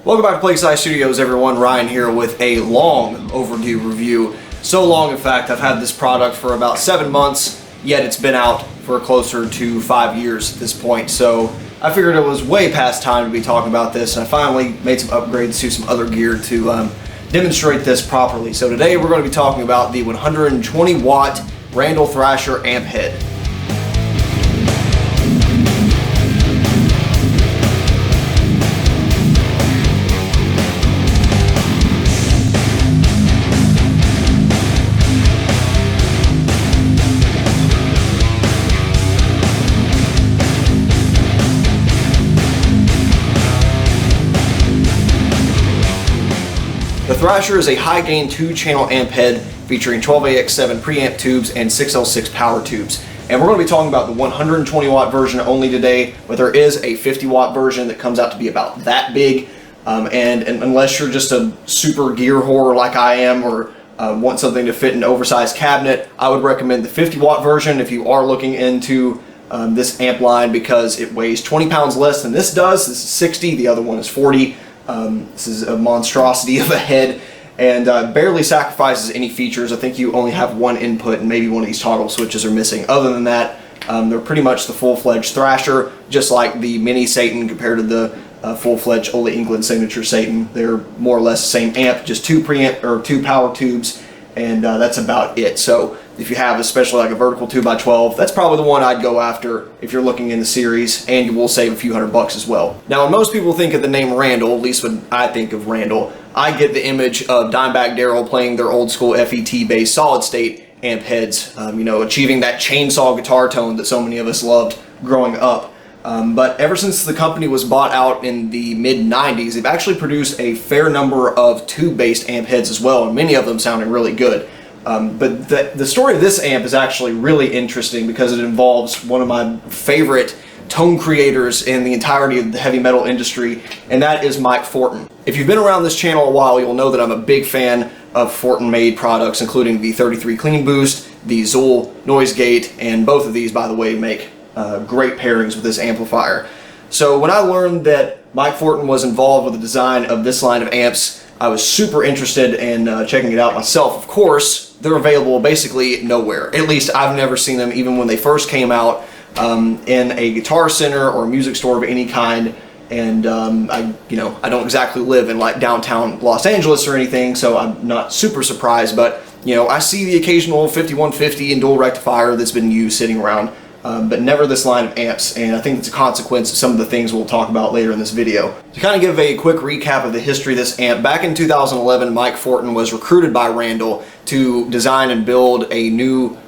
Welcome back to Plague Scythe Studios, everyone. Ryan here with a long overdue review. So long, in fact, I've had this product for about 7 months, yet it's been out for closer to 5 years at this point. So I figured it was way past time to be talking about this, and I finally made some upgrades to some other gear to demonstrate this properly. So today we're going to be talking about the 120 watt Randall Thrasher amp head. The Thrasher is a high-gain 2-channel amp head featuring 12AX7 preamp tubes and 6L6 power tubes. And we're going to be talking about the 120 watt version only today, but there is a 50 watt version that comes out to be about that big. And unless you're just a super gear whore like I am, or want something to fit in an oversized cabinet, I would recommend the 50 watt version if you are looking into this amp line, because it weighs 20 pounds less than this does. This is 60, the other one is 40. This is a monstrosity of a head, and barely sacrifices any features. I think you only have one input and maybe one of these toggle switches are missing. Other than that, they're pretty much the full-fledged Thrasher, just like the mini Satan compared to the full-fledged Ole England signature Satan. They're more or less the same amp, just two power tubes, and that's about it. So if you have especially like a vertical 2x12, that's probably the one I'd go after if you're looking in the series, and you will save a few $100 as well. Now, when most people think of the name Randall, at least when I think of Randall, I get the image of Dimebag Darrell playing their old school FET-based solid state amp heads, achieving that chainsaw guitar tone that so many of us loved growing up. But ever since the company was bought out in the mid-90s, they've actually produced a fair number of tube-based amp heads as well, and many of them sounding really good. But the story of this amp is actually really interesting because it involves one of my favorite tone creators in the entirety of the heavy metal industry, and that is Mike Fortin. If you've been around this channel a while, you'll know that I'm a big fan of Fortin-made products, including the 33 Clean Boost, the Zool Noise Gate, and both of these, by the way, make great pairings with this amplifier. So when I learned that Mike Fortin was involved with the design of this line of amps, I was super interested in checking it out myself. Of course, they're available basically nowhere. At least I've never seen them, even when they first came out, in a Guitar Center or a music store of any kind. And I don't exactly live in like downtown Los Angeles or anything, so I'm not super surprised. But I see the occasional 5150 and dual rectifier that's been used sitting around. But never this line of amps, and I think it's a consequence of some of the things we'll talk about later in this video. To kind of give a quick recap of the history of this amp, back in 2011, Mike Fortin was recruited by Randall to design and build a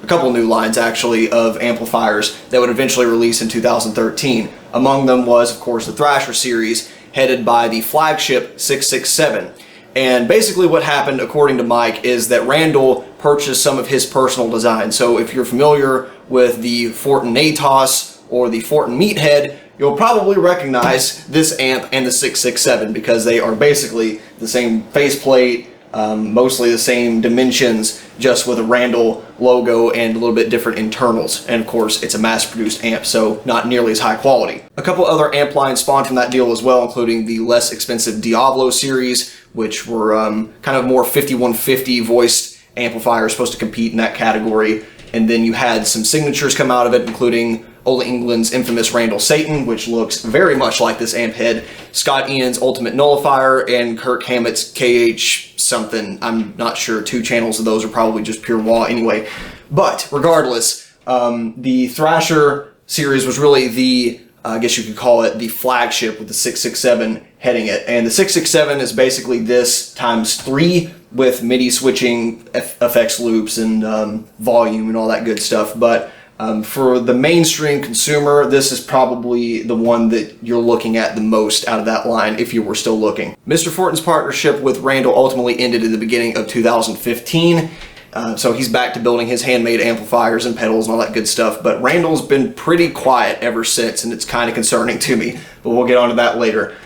couple new lines actually of amplifiers that would eventually release in 2013. Among them was, of course, the Thrasher series, headed by the flagship 667. And basically what happened, according to Mike, is that Randall purchased some of his personal designs. So if you're familiar with the Fortin ATOS or the Fortin Meathead, you'll probably recognize this amp and the 667 because they are basically the same faceplate, mostly the same dimensions, just with a Randall logo and a little bit different internals. And of course, it's a mass-produced amp, so not nearly as high quality. A couple other amp lines spawned from that deal as well, including the less expensive Diablo series, which were kind of more 5150 voiced amplifiers supposed to compete in that category. And then you had some signatures come out of it, including Ole England's infamous Randall Satan, which looks very much like this amp head, Scott Ian's Ultimate Nullifier, and Kirk Hammett's KH something. I'm not sure. 2 channels of those are probably just pure wah anyway. But regardless, the Thrasher series was really the, I guess you could call it, the flagship with the 667 heading it. And the 667 is basically this times 3 with MIDI switching, effects loops, and volume and all that good stuff. But for the mainstream consumer, this is probably the one that you're looking at the most out of that line if you were still looking. Mr. Fortin's partnership with Randall ultimately ended at the beginning of 2015. So he's back to building his handmade amplifiers and pedals and all that good stuff. But Randall's been pretty quiet ever since, and it's kind of concerning to me. But we'll get onto that later.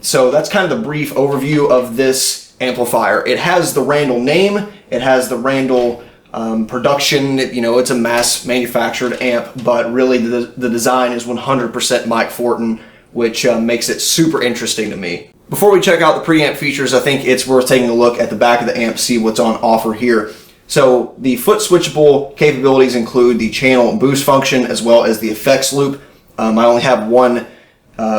So that's kind of the brief overview of this amplifier. It has the Randall name, it has the Randall production, it's a mass manufactured amp, but really the design is 100% Mike Fortin, which makes it super interesting to me. Before we check out the preamp features, I think it's worth taking a look at the back of the amp to see what's on offer here. So the foot switchable capabilities include the channel and boost function as well as the effects loop. I only have one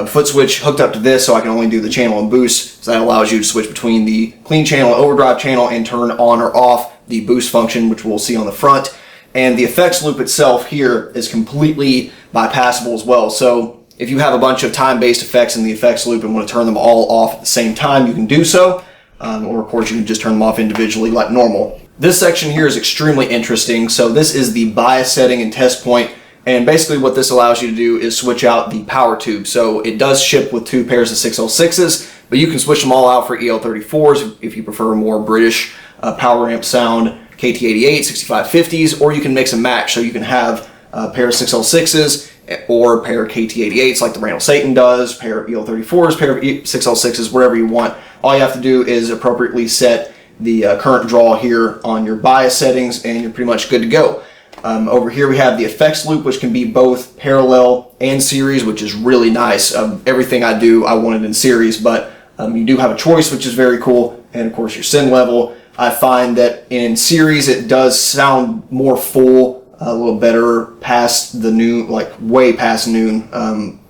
foot switch hooked up to this, so I can only do the channel and boost. So that allows you to switch between the clean channel and overdrive channel and turn on or off the boost function, which we'll see on the front. And the effects loop itself here is completely bypassable as well. So if you have a bunch of time-based effects in the effects loop and want to turn them all off at the same time, you can do so. Or of course you can just turn them off individually like normal. This section here is extremely interesting. So this is the bias setting and test point. And basically what this allows you to do is switch out the power tube. So it does ship with 2 pairs of 606s, but you can switch them all out for EL34s if you prefer a more British power amp sound, KT88, 6550s, or you can mix and match. So you can have a pair of 606s or a pair of KT88s like the Randall Satan does, pair of EL34s, pair of 606s, wherever you want. All you have to do is appropriately set the current draw here on your bias settings and you're pretty much good to go. Over here we have the effects loop, which can be both parallel and series, which is really nice. Everything I do, I want it in series, but you do have a choice, which is very cool. And of course your send level. I find that in series it does sound more full, a little better past the noon, like way past noon,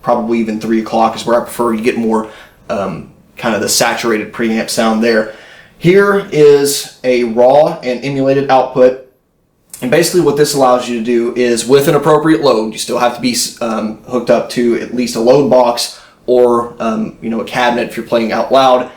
probably even 3 o'clock is where I prefer. You get more kind of the saturated preamp sound there. Here is a raw and emulated output, and basically what this allows you to do is with an appropriate load, you still have to be hooked up to at least a load box or a cabinet if you're playing out loud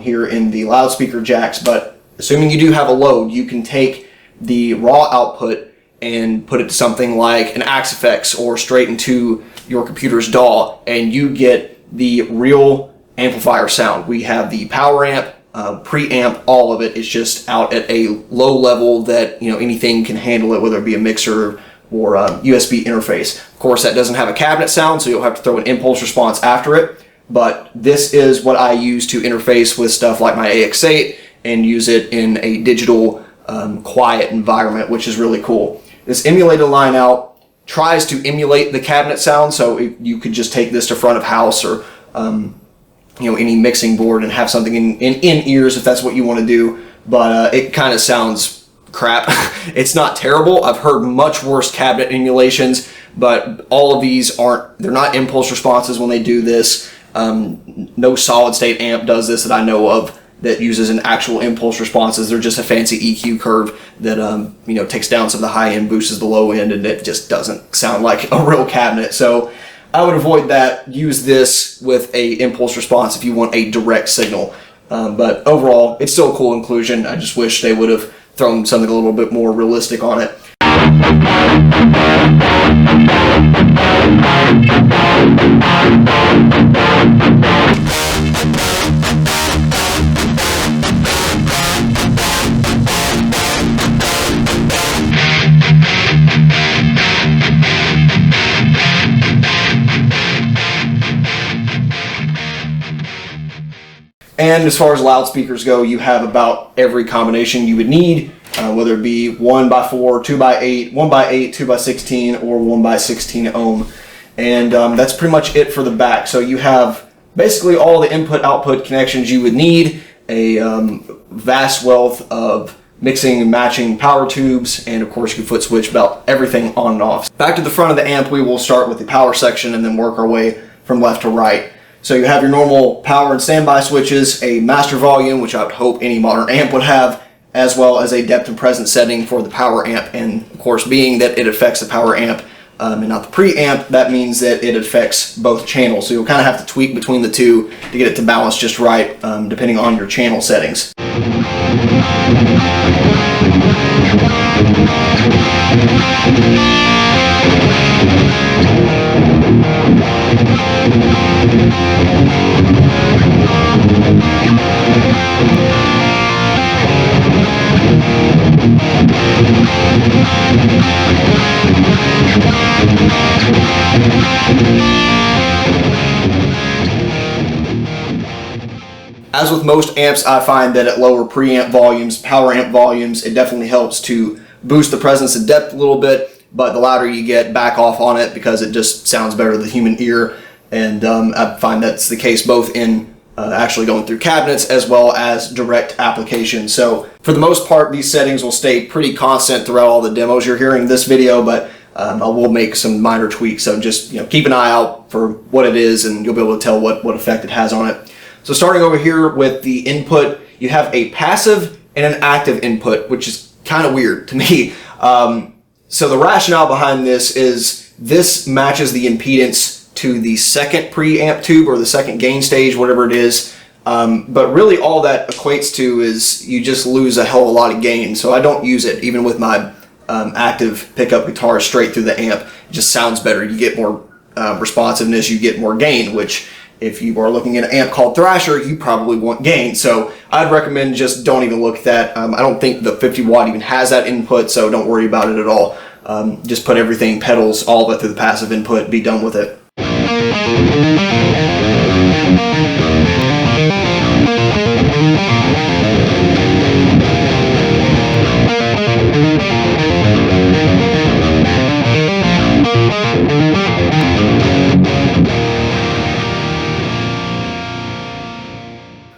here in the loudspeaker jacks, but assuming you do have a load, you can take the raw output and put it to something like an Axe-Fx or straight into your computer's DAW, and you get the real amplifier sound. We have the power amp, preamp, all of it is just out at a low level that anything can handle it, whether it be a mixer or a USB interface. Of course, that doesn't have a cabinet sound, so you'll have to throw an impulse response after it, but this is what I use to interface with stuff like my AX8 and use it in a digital quiet environment, which is really cool. This emulated line out tries to emulate the cabinet sound, so you could just take this to front of house or any mixing board and have something in ears if that's what you want to do, but it kind of sounds crap. It's not terrible. I've heard much worse cabinet emulations, but all of these they're not impulse responses when they do this. No solid state amp does this that I know of that uses an actual impulse responses. They're just a fancy EQ curve that takes down some of the high end, boosts the low end, and it just doesn't sound like a real cabinet. So I would avoid that. Use this with a impulse response if you want a direct signal. But overall, it's still a cool inclusion. I just wish they would have thrown something a little bit more realistic on it. And as far as loudspeakers go, you have about every combination you would need, whether it be 1x4, 2x8, 1x8, 2x16, or 1x16 ohm. And that's pretty much it for the back. So you have basically all the input-output connections you would need, a vast wealth of mixing and matching power tubes, and of course you can foot switch about everything on and off. Back to the front of the amp, we will start with the power section and then work our way from left to right. So you have your normal power and standby switches, a master volume, which I would hope any modern amp would have, as well as a depth and presence setting for the power amp. And of course, being that it affects the power amp and not the preamp, that means that it affects both channels. So you'll kind of have to tweak between the two to get it to balance just right, depending on your channel settings. As with most amps, I find that at lower preamp volumes, power amp volumes, it definitely helps to boost the presence and depth a little bit, but the louder you get, back off on it because it just sounds better to the human ear. And I find that's the case both in actually going through cabinets as well as direct application. So for the most part, these settings will stay pretty constant throughout all the demos you're hearing in this video, but I will make some minor tweaks. So just keep an eye out for what it is, and you'll be able to tell what effect it has on it. So starting over here with the input, you have a passive and an active input, which is kind of weird to me. So the rationale behind this is this matches the impedance to the second preamp tube or the second gain stage, whatever it is. But really all that equates to is you just lose a hell of a lot of gain. So I don't use it even with my active pickup guitar straight through the amp. It just sounds better. You get more responsiveness, you get more gain, which if you are looking at an amp called Thrasher, you probably want gain. So I'd recommend just don't even look at that. I don't think the 50 watt even has that input, so don't worry about it at all. Just put everything, pedals, all of it through the passive input, be done with it.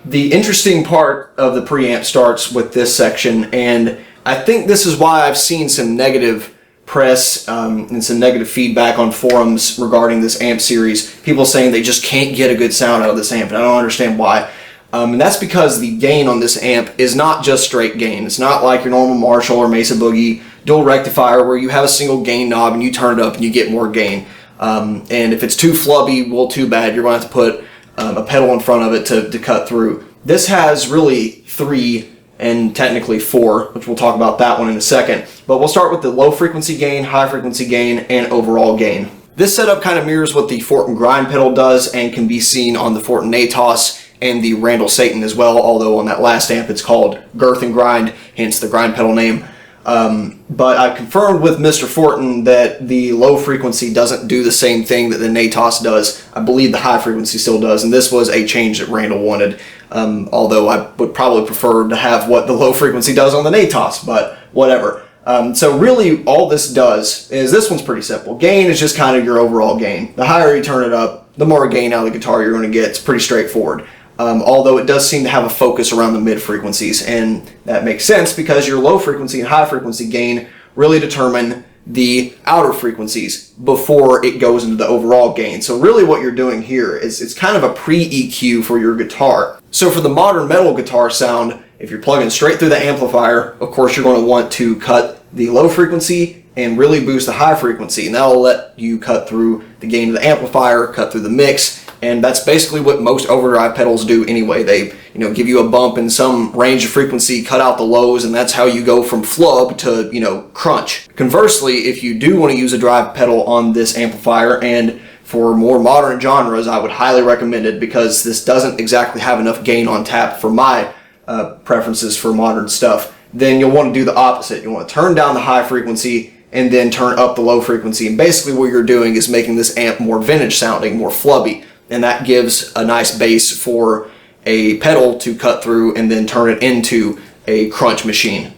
The interesting part of the preamp starts with this section, and I think this is why I've seen some negative press and some negative feedback on forums regarding this amp series. People saying they just can't get a good sound out of this amp, and I don't understand why. And that's because the gain on this amp is not just straight gain. It's not like your normal Marshall or Mesa Boogie dual rectifier where you have a single gain knob and you turn it up and you get more gain. And if it's too flubby, well, too bad. You're going to have to put a pedal in front of it to cut through. This has really 3 and technically 4, which we'll talk about that one in a second. But we'll start with the low frequency gain, high frequency gain, and overall gain. This setup kind of mirrors what the Fortin grind pedal does and can be seen on the Fortin Natos and the Randall Satan as well, although on that last amp it's called Girth and Grind, hence the grind pedal name. But I confirmed with Mr. Fortin that the low frequency doesn't do the same thing that the Natos does. I believe the high frequency still does, and this was a change that Randall wanted. Although I would probably prefer to have what the low frequency does on the Natos, but whatever. So really all this does is, this one's pretty simple. Gain is just kind of your overall gain. The higher you turn it up, the more gain out of the guitar you're going to get. It's pretty straightforward. Although it does seem to have a focus around the mid frequencies, and that makes sense because your low frequency and high frequency gain really determine the outer frequencies before it goes into the overall gain. So really what you're doing here is it's kind of a pre-EQ for your guitar. So for the modern metal guitar sound, if you're plugging straight through the amplifier, of course you're going to want to cut the low frequency and really boost the high frequency, and that'll let you cut through the gain of the amplifier, cut through the mix. And that's basically what most overdrive pedals do anyway. They, give you a bump in some range of frequency, cut out the lows, and that's how you go from flub to, crunch. Conversely, if you do want to use a drive pedal on this amplifier, and for more modern genres, I would highly recommend it because this doesn't exactly have enough gain on tap for my preferences for modern stuff, then you'll want to do the opposite. You want to turn down the high frequency and then turn up the low frequency. And basically what you're doing is making this amp more vintage sounding, more flubby. And that gives a nice base for a pedal to cut through and then turn it into a crunch machine.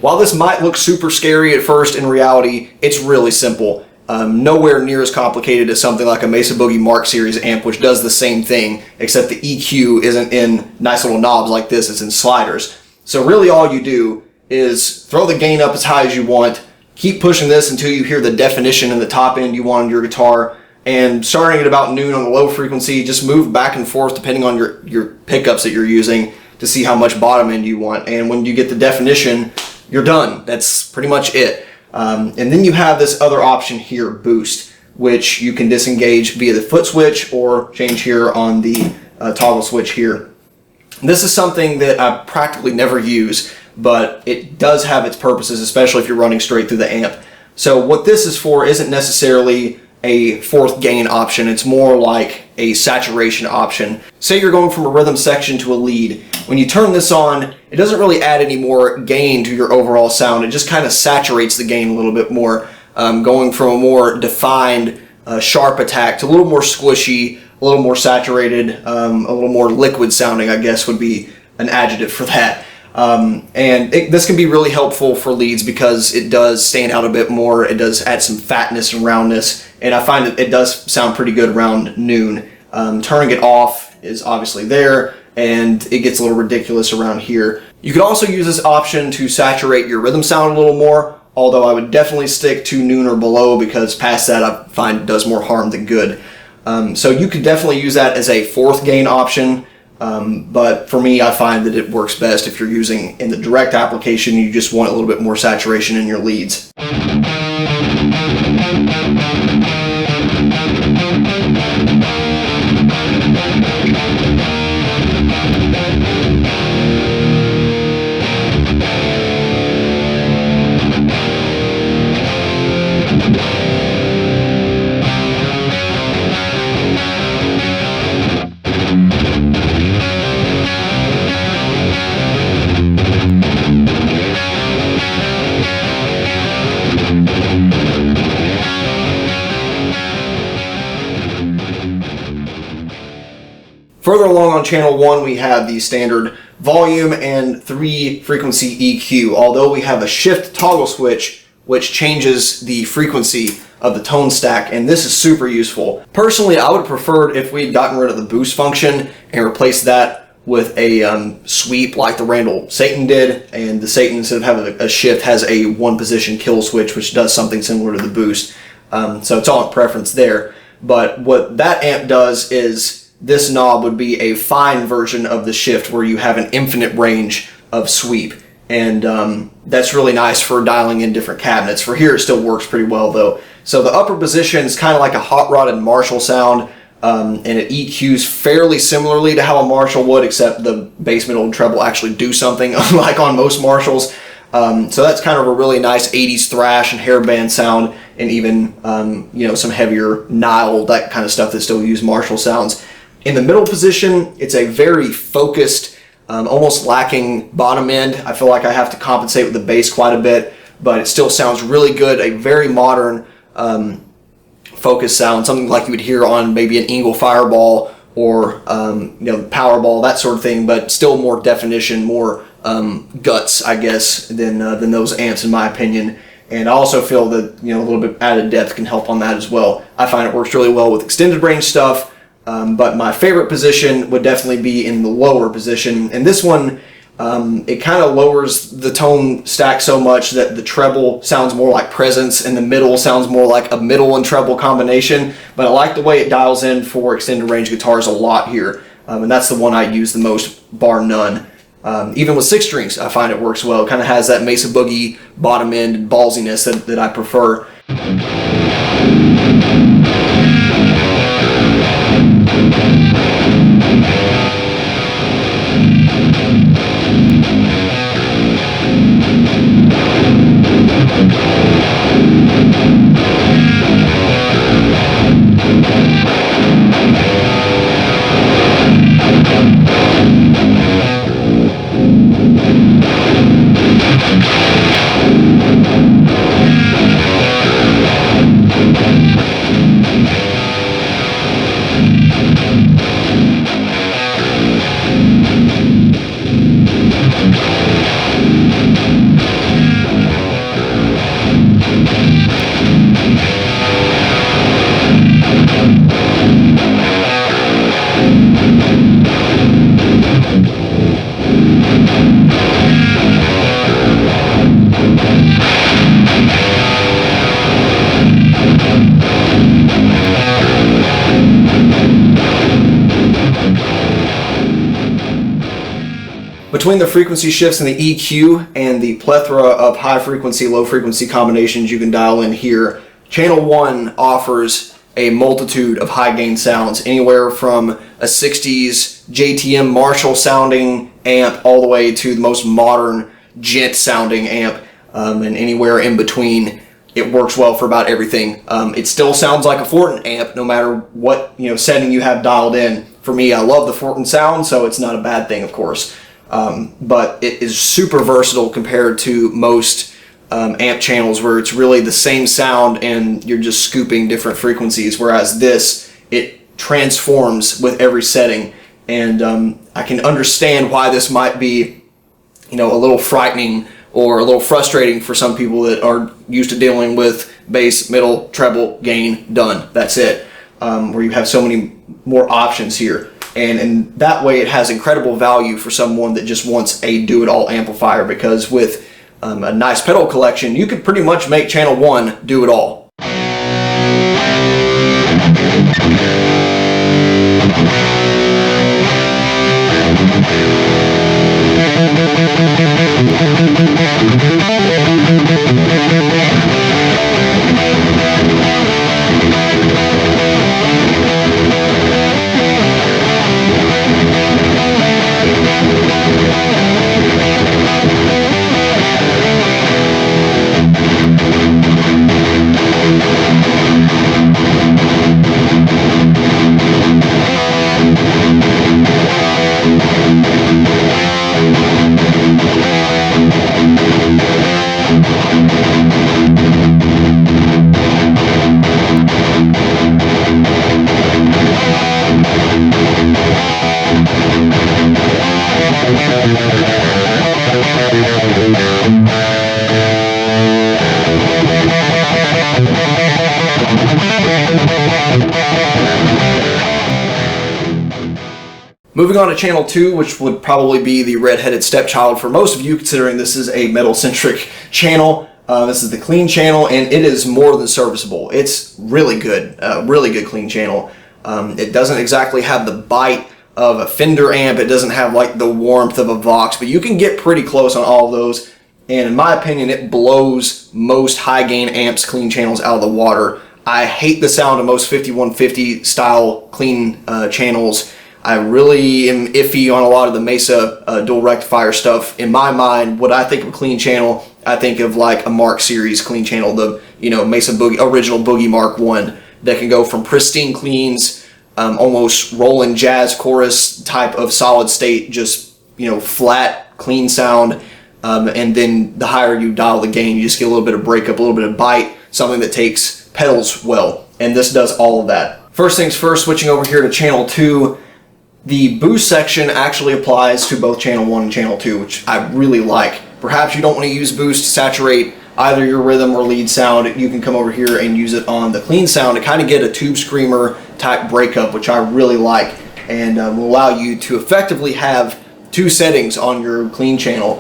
While this might look super scary at first, in reality, it's really simple. Nowhere near as complicated as something like a Mesa Boogie Mark Series amp, which does the same thing, except the EQ isn't in nice little knobs like this, it's in sliders. So really all you do is throw the gain up as high as you want, keep pushing this until you hear the definition in the top end you want on your guitar, and starting at about noon on the low frequency, just move back and forth depending on your pickups that you're using to see how much bottom end you want. And when you get the definition, you're done. That's pretty much it. And then you have this other option here, boost. which you can disengage via the foot switch or change here on the toggle switch here. This is something that I practically never use, but it does have its purposes, especially if you're running straight through the amp. So what this is for isn't necessarily a fourth gain option, it's more like a saturation option. Say you're going from a rhythm section to a lead. When you turn this on, it doesn't really add any more gain to your overall sound, it just kind of saturates the gain a little bit more, going from a more defined, sharp attack to a little more squishy, a little more saturated, a little more liquid sounding, I guess would be an adjective for that. This can be really helpful for leads because it does stand out a bit more, it does add some fatness and roundness, and I find that it does sound pretty good around noon. Turning it off is obviously there, and it gets a little ridiculous around here. You can also use this option to saturate your rhythm sound a little more, although I would definitely stick to noon or below because past that I find it does more harm than good. So you could definitely use that as a fourth gain option, but for me I find that it works best if you're using in the direct application, you just want a little bit more saturation in your leads. Further along on channel 1, we have the standard volume and 3 frequency EQ, although we have a shift toggle switch which changes the frequency of the tone stack, and this is super useful. Personally, I would have preferred if we had gotten rid of the boost function and replaced that with a sweep like the Randall Satan did, and the Satan, instead of having a shift, has a one position kill switch which does something similar to the boost. So it's all in preference there. But what that amp does is this knob would be a fine version of the shift where you have an infinite range of sweep, and that's really nice for dialing in different cabinets. For here it still works pretty well though. So the upper position is kind of like a hot rodded Marshall sound, and it EQs fairly similarly to how a Marshall would, except the bass, middle, and treble actually do something like on most Marshalls. So that's kind of a really nice 80s thrash and hairband sound, and even some heavier Nile, that kind of stuff that still use Marshall sounds. In the middle position, it's a very focused, almost lacking bottom end. I feel like I have to compensate with the bass quite a bit, but it still sounds really good. A very modern focus sound, something like you would hear on maybe an Eagle Fireball or Powerball, that sort of thing, but still more definition, more guts, I guess, than those amps in my opinion. And I also feel that a little bit added depth can help on that as well. I find it works really well with extended range stuff. But my favorite position would definitely be in the lower position, and this one, it kind of lowers the tone stack so much that the treble sounds more like presence and the middle sounds more like a middle and treble combination, but I like the way it dials in for extended range guitars a lot here, and that's the one I use the most, bar none. Even with 6 strings I find it works well. It kind of has that Mesa Boogie bottom end ballsiness that I prefer. Between the frequency shifts and the EQ and the plethora of high frequency, low frequency combinations you can dial in here, Channel 1 offers a multitude of high gain sounds, anywhere from a 60s JTM Marshall sounding amp all the way to the most modern gent sounding amp, and anywhere in between. It works well for about everything. It still sounds like a Fortin amp no matter what setting you have dialed in. For me, I love the Fortin sound, so it's not a bad thing, of course. But it is super versatile compared to most amp channels where it's really the same sound and you're just scooping different frequencies, whereas this, it transforms with every setting. And I can understand why this might be a little frightening or a little frustrating for some people that are used to dealing with bass, middle, treble, gain, done. That's it. Where you have so many more options here. And in that way, it has incredible value for someone that just wants a do-it-all amplifier, because with a nice pedal collection, you could pretty much make Channel 1 do it all. Moving on to Channel 2, which would probably be the redheaded stepchild for most of you, considering this is a metal-centric channel. This is the clean channel, and it is more than serviceable. It's really good clean channel. It doesn't exactly have the bite of a Fender amp. It doesn't have like the warmth of a Vox, but you can get pretty close on all of those. And in my opinion, it blows most high-gain amps clean channels out of the water. I hate the sound of most 5150 style clean channels. I really am iffy on a lot of the Mesa dual rectifier stuff. In my mind, when I think of a clean channel, I think of like a Mark series clean channel, the Mesa Boogie, original Boogie Mark 1, that can go from pristine cleans, almost rolling jazz chorus type of solid state, just flat clean sound, and then the higher you dial the gain, you just get a little bit of breakup, a little bit of bite, something that takes pedals well, and this does all of that. First things first, switching over here to Channel 2. The boost section actually applies to both Channel 1 and Channel 2, which I really like. Perhaps you don't want to use boost to saturate either your rhythm or lead sound. You can come over here and use it on the clean sound to kind of get a tube screamer type breakup, which I really like, and will allow you to effectively have two settings on your clean channel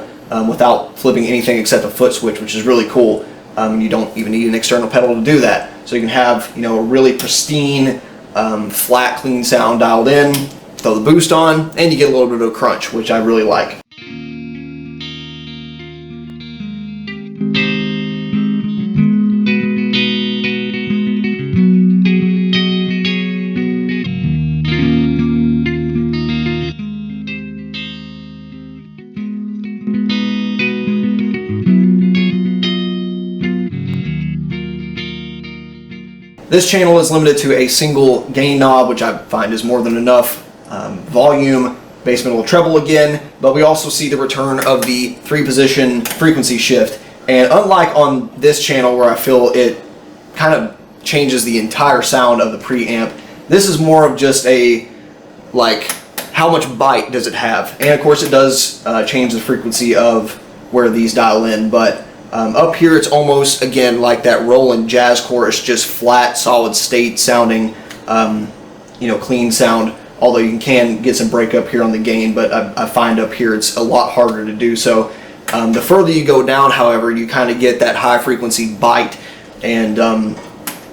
without flipping anything except a foot switch, which is really cool. You don't even need an external pedal to do that. So you can have a really pristine, flat, clean sound dialed in, throw the boost on, and you get a little bit of a crunch, which I really like. This channel is limited to a single gain knob, which I find is more than enough. Volume, bass, middle, treble again, but we also see the return of the 3-position frequency shift. And unlike on this channel where I feel it kind of changes the entire sound of the preamp, this is more of just a, like, how much bite does it have? And of course it does change the frequency of where these dial in, but up here it's almost, again, like that rolling jazz chorus, just flat, solid state sounding, clean sound. Although you can get some breakup here on the gain, but I find up here it's a lot harder to do so. The further you go down, however, you kind of get that high frequency bite, and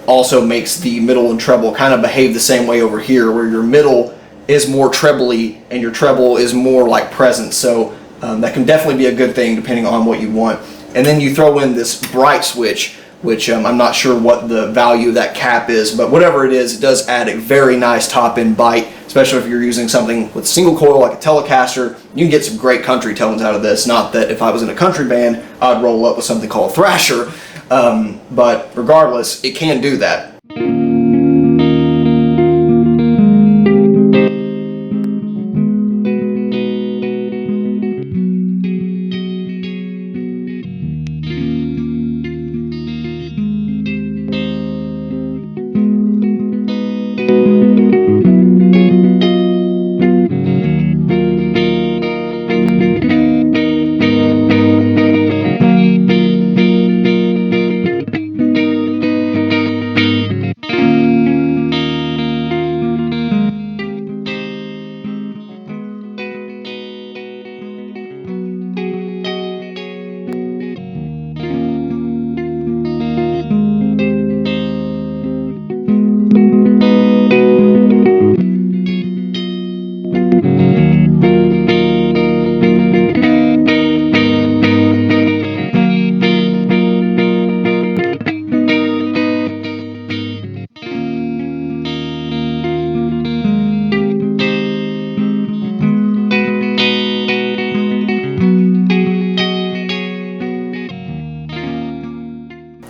also makes the middle and treble kind of behave the same way over here, where your middle is more trebly and your treble is more like present. So that can definitely be a good thing depending on what you want. And then you throw in this bright switch, which I'm not sure what the value of that cap is, but whatever it is, it does add a very nice top-end bite, especially if you're using something with single coil like a Telecaster. You can get some great country tones out of this. Not that if I was in a country band, I'd roll up with something called Thrasher, but regardless, it can do that.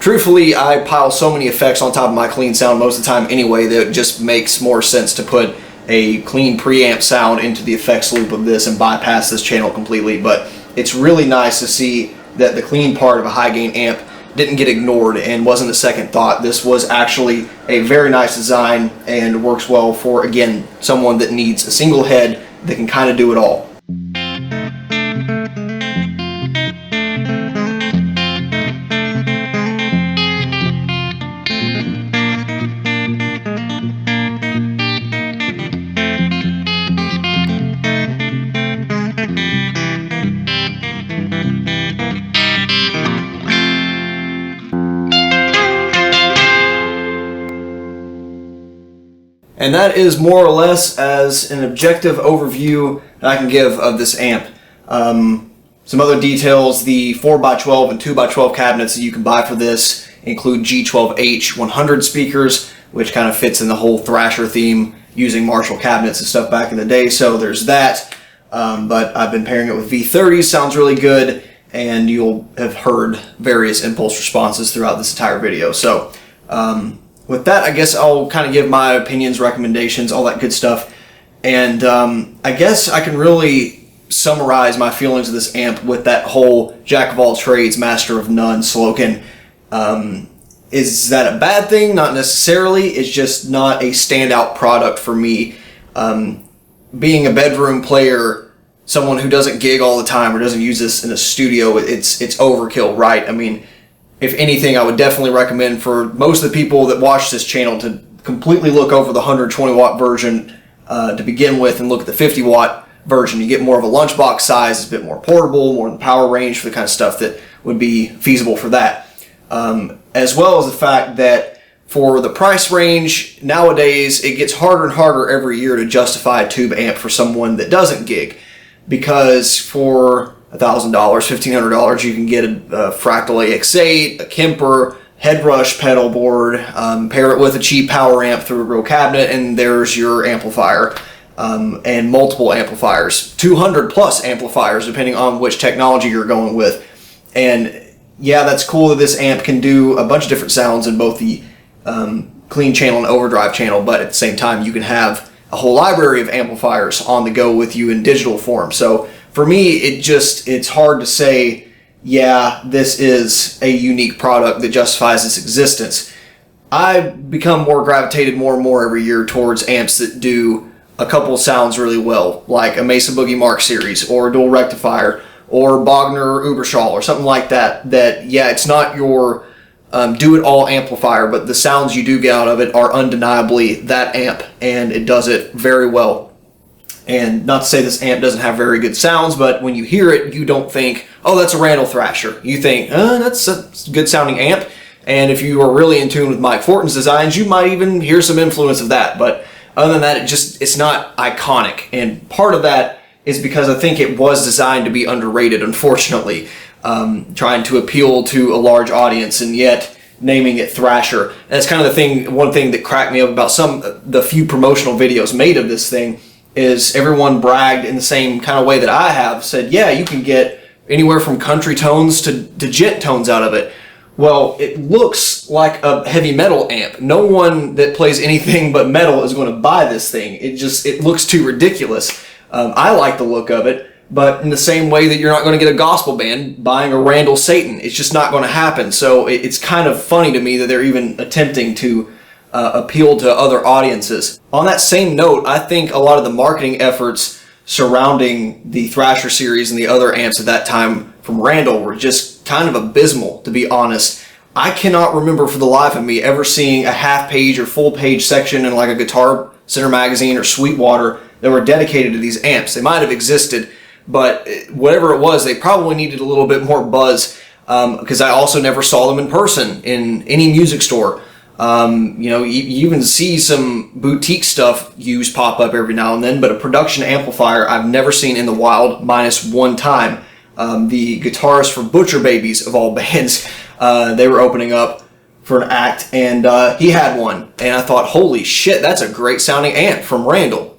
Truthfully, I pile so many effects on top of my clean sound most of the time anyway that it just makes more sense to put a clean preamp sound into the effects loop of this and bypass this channel completely. But it's really nice to see that the clean part of a high gain amp didn't get ignored and wasn't a second thought. This was actually a very nice design and works well for, again, someone that needs a single head that can kind of do it all. And that is more or less as an objective overview that I can give of this amp. Some other details: the 4x12 and 2x12 cabinets that you can buy for this include G12H 100 speakers, which kind of fits in the whole Thrasher theme, using Marshall cabinets and stuff back in the day, so there's that. But I've been pairing it with V30s, sounds really good, and you'll have heard various impulse responses throughout this entire video. So with that, I guess I'll kind of give my opinions, recommendations, all that good stuff. And I guess I can really summarize my feelings of this amp with that whole jack of all trades, master of none slogan. Is that a bad thing? Not necessarily. It's just not a standout product for me. Being a bedroom player, someone who doesn't gig all the time or doesn't use this in a studio, it's overkill, right? I mean, if anything, I would definitely recommend for most of the people that watch this channel to completely look over the 120 watt version to begin with and look at the 50 watt version. You get more of a lunchbox size, it's a bit more portable, more in the power range for the kind of stuff that would be feasible for that. As well as the fact that for the price range, nowadays it gets harder and harder every year to justify a tube amp for someone that doesn't gig. Because for $1,000, $1,500, you can get a Fractal AX8, a Kemper, headrush pedal board, pair it with a cheap power amp through a real cabinet, and there's your amplifier, and multiple amplifiers, 200 plus amplifiers, depending on which technology you're going with. And yeah, that's cool that this amp can do a bunch of different sounds in both the clean channel and overdrive channel, but at the same time, you can have a whole library of amplifiers on the go with you in digital form. So for me, it's hard to say, yeah, this is a unique product that justifies its existence. I become more gravitated more and more every year towards amps that do a couple sounds really well, like a Mesa Boogie Mark series, or a dual rectifier, or Bogner Uberschall, or something like that, yeah, it's not your do-it-all amplifier, but the sounds you do get out of it are undeniably that amp, and it does it very well. And not to say this amp doesn't have very good sounds, but when you hear it, you don't think, oh, that's a Randall Thrasher. You think, that's a good sounding amp. And if you are really in tune with Mike Fortin's designs, you might even hear some influence of that. But other than that, it's not iconic. And part of that is because I think it was designed to be underrated, unfortunately, trying to appeal to a large audience. And yet naming it Thrasher. And that's kind of one thing that cracked me up about the few promotional videos made of this thing, is everyone bragged in the same kind of way that I have, said, yeah, you can get anywhere from country tones to gent tones out of it. Well, it looks like a heavy metal amp. No one that plays anything but metal is going to buy this thing. It looks too ridiculous. I like the look of it, but in the same way that you're not going to get a gospel band buying a Randall Satan, it's just not going to happen. So it's kind of funny to me that they're even attempting to appeal to other audiences. On that same note, I think a lot of the marketing efforts surrounding the Thrasher series and the other amps at that time from Randall were just kind of abysmal, to be honest. I cannot remember for the life of me ever seeing a half-page or full-page section in like a Guitar Center magazine or Sweetwater that were dedicated to these amps. They might have existed, but whatever it was, they probably needed a little bit more buzz, because I also never saw them in person in any music store. You even see some boutique stuff used pop up every now and then, but a production amplifier I've never seen in the wild, minus one time. The guitarist for Butcher Babies, of all bands, they were opening up for an act, and he had one, and I thought, holy shit, that's a great sounding amp from Randall.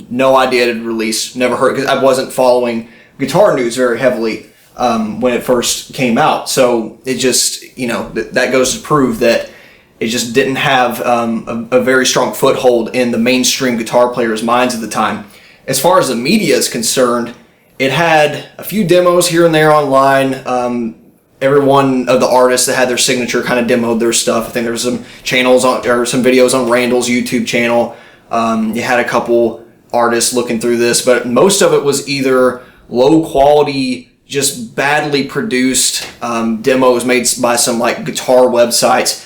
No idea it had released, never heard, because I wasn't following guitar news very heavily when it first came out. So it just, that goes to prove that it just didn't have a very strong foothold in the mainstream guitar players' minds at the time. As far as the media is concerned, it had a few demos here and there online. Every one of the artists that had their signature kind of demoed their stuff. I think there was some channels or some videos on Randall's YouTube channel. You had a couple artists looking through this, but most of it was either low quality, just badly produced demos made by some like guitar websites,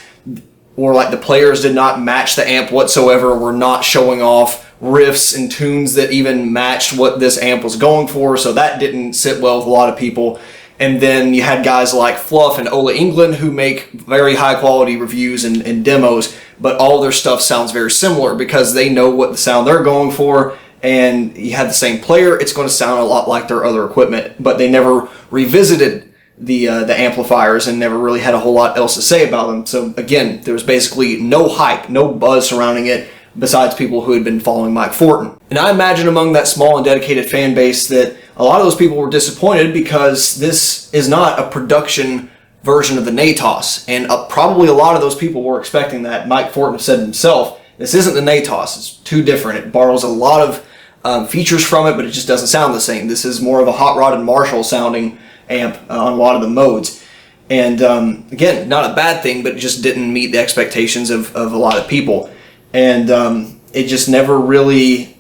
or like the players did not match the amp whatsoever, were not showing off riffs and tunes that even matched what this amp was going for, so that didn't sit well with a lot of people. And then you had guys like Fluff and Ola England who make very high quality reviews and demos, but all their stuff sounds very similar because they know what the sound they're going for, and you had the same player, it's going to sound a lot like their other equipment, but they never revisited the amplifiers and never really had a whole lot else to say about them. So again, there was basically no hype, no buzz surrounding it, besides people who had been following Mike Fortin. And I imagine among that small and dedicated fan base that a lot of those people were disappointed because this is not a production version of the Natos. And probably a lot of those people were expecting that. Mike Fortin said himself, this isn't the Natos, it's too different. It borrows a lot of features from it, but it just doesn't sound the same. This is more of a Hot Rod and Marshall sounding amp on a lot of the modes. And again, not a bad thing, but it just didn't meet the expectations of a lot of people. And it just never really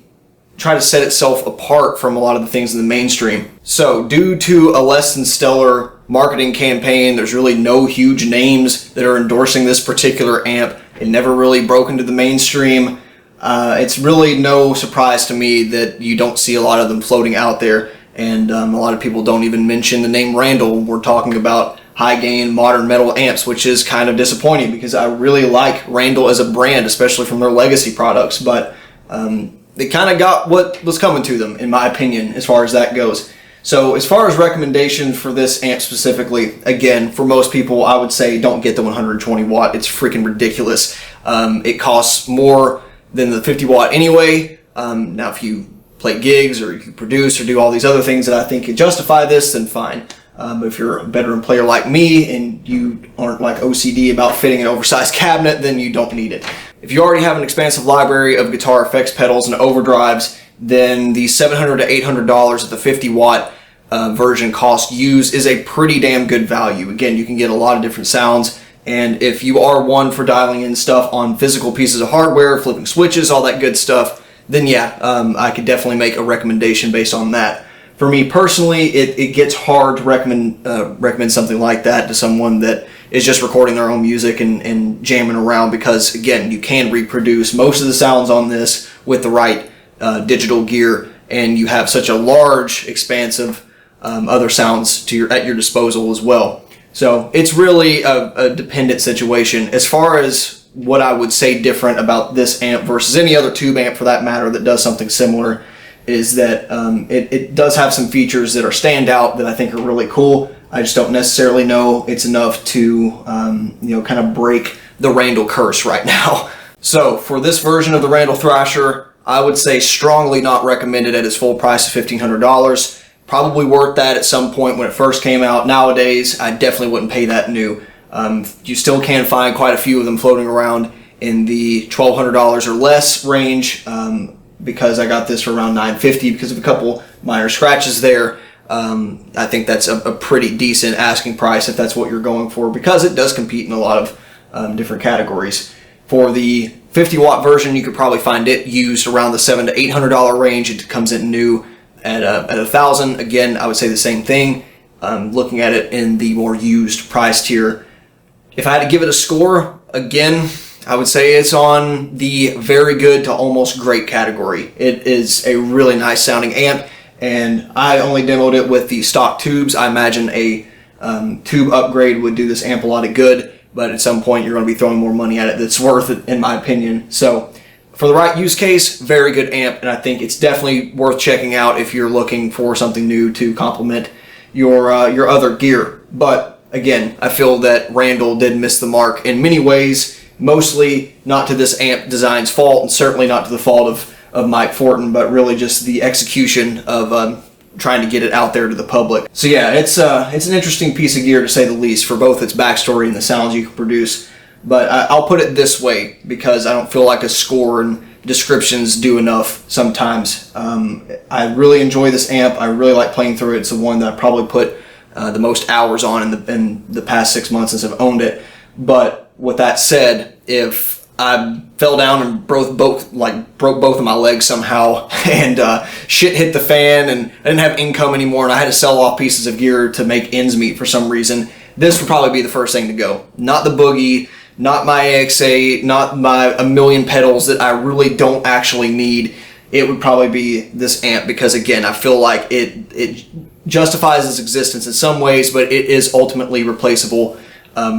tried to set itself apart from a lot of the things in the mainstream. So due to a less than stellar marketing campaign, there's really no huge names that are endorsing this particular amp. It never really broke into the mainstream. It's really no surprise to me that you don't see a lot of them floating out there, and a lot of people don't even mention the name Randall when we're talking about high gain modern metal amps, which is kind of disappointing because I really like Randall as a brand, especially from their legacy products, but they kind of got what was coming to them, in my opinion, as far as that goes. So as far as recommendations for this amp specifically, again, for most people, I would say don't get the 120 watt. It's freaking ridiculous. It costs more than the 50 watt anyway. Now, if you play gigs or you produce or do all these other things that I think could justify this, then fine. But if you're a veteran player like me and you aren't like OCD about fitting an oversized cabinet, then you don't need it. If you already have an expansive library of guitar effects pedals and overdrives, then the $700 to $800 that the 50 watt version cost used is a pretty damn good value. Again, you can get a lot of different sounds, and if you are one for dialing in stuff on physical pieces of hardware, flipping switches, all that good stuff, then yeah, I could definitely make a recommendation based on that. For me personally, it gets hard to recommend something like that to someone that is just recording their own music and jamming around, because again, you can reproduce most of the sounds on this with the right digital gear, and you have such a large expanse of other sounds at your disposal as well. So it's really a dependent situation. As far as what I would say different about this amp versus any other tube amp for that matter that does something similar is that it does have some features that are standout that I think are really cool. I just don't necessarily know it's enough to, you know, kind of break the Randall curse right now. So for this version of the Randall Thrasher, I would say strongly not recommended at its full price of $1,500. Probably worth that at some point when it first came out. Nowadays, I definitely wouldn't pay that new. You still can find quite a few of them floating around in the $1,200 or less range, because I got this for around $950 because of a couple minor scratches there. I think that's a pretty decent asking price if that's what you're going for, because it does compete in a lot of different categories. For the 50 watt version, you could probably find it used around the $700 to $800 range. It comes in new at $1,000. Again, I would say the same thing. Looking at it in the more used price tier, if I had to give it a score, again, I would say it's on the very good to almost great category. It is a really nice sounding amp, and I only demoed it with the stock tubes. I imagine a tube upgrade would do this amp a lot of good, but at some point you're going to be throwing more money at it that's worth it, in my opinion. So for the right use case, very good amp, and I think it's definitely worth checking out if you're looking for something new to complement your other gear. But again, I feel that Randall did miss the mark in many ways, mostly not to this amp design's fault, and certainly not to the fault of Mike Fortin, but really just the execution of trying to get it out there to the public. So yeah, it's an interesting piece of gear to say the least, for both its backstory and the sounds you can produce. But I'll put it this way, because I don't feel like a score and descriptions do enough sometimes. I really enjoy this amp. I really like playing through it. It's the one that I probably put the most hours on in the past 6 months since I've owned it. But with that said, if I fell down and broke both of my legs somehow, and shit hit the fan, and I didn't have income anymore, and I had to sell off pieces of gear to make ends meet for some reason, this would probably be the first thing to go. Not the Boogie, not my AX8, not my a million pedals that I really don't actually need. It would probably be this amp, because again, I feel like it justifies its existence in some ways, but it is ultimately replaceable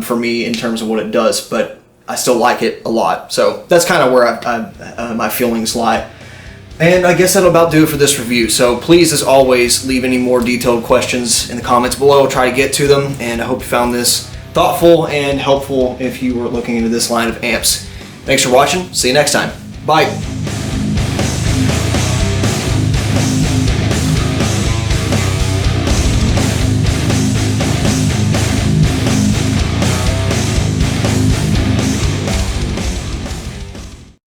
for me in terms of what it does. But I still like it a lot. So that's kind of where my feelings lie. And I guess that'll about do it for this review. So please, as always, leave any more detailed questions in the comments below. I'll try to get to them, and I hope you found this thoughtful and helpful if you were looking into this line of amps. Thanks for watching. See you next time. Bye.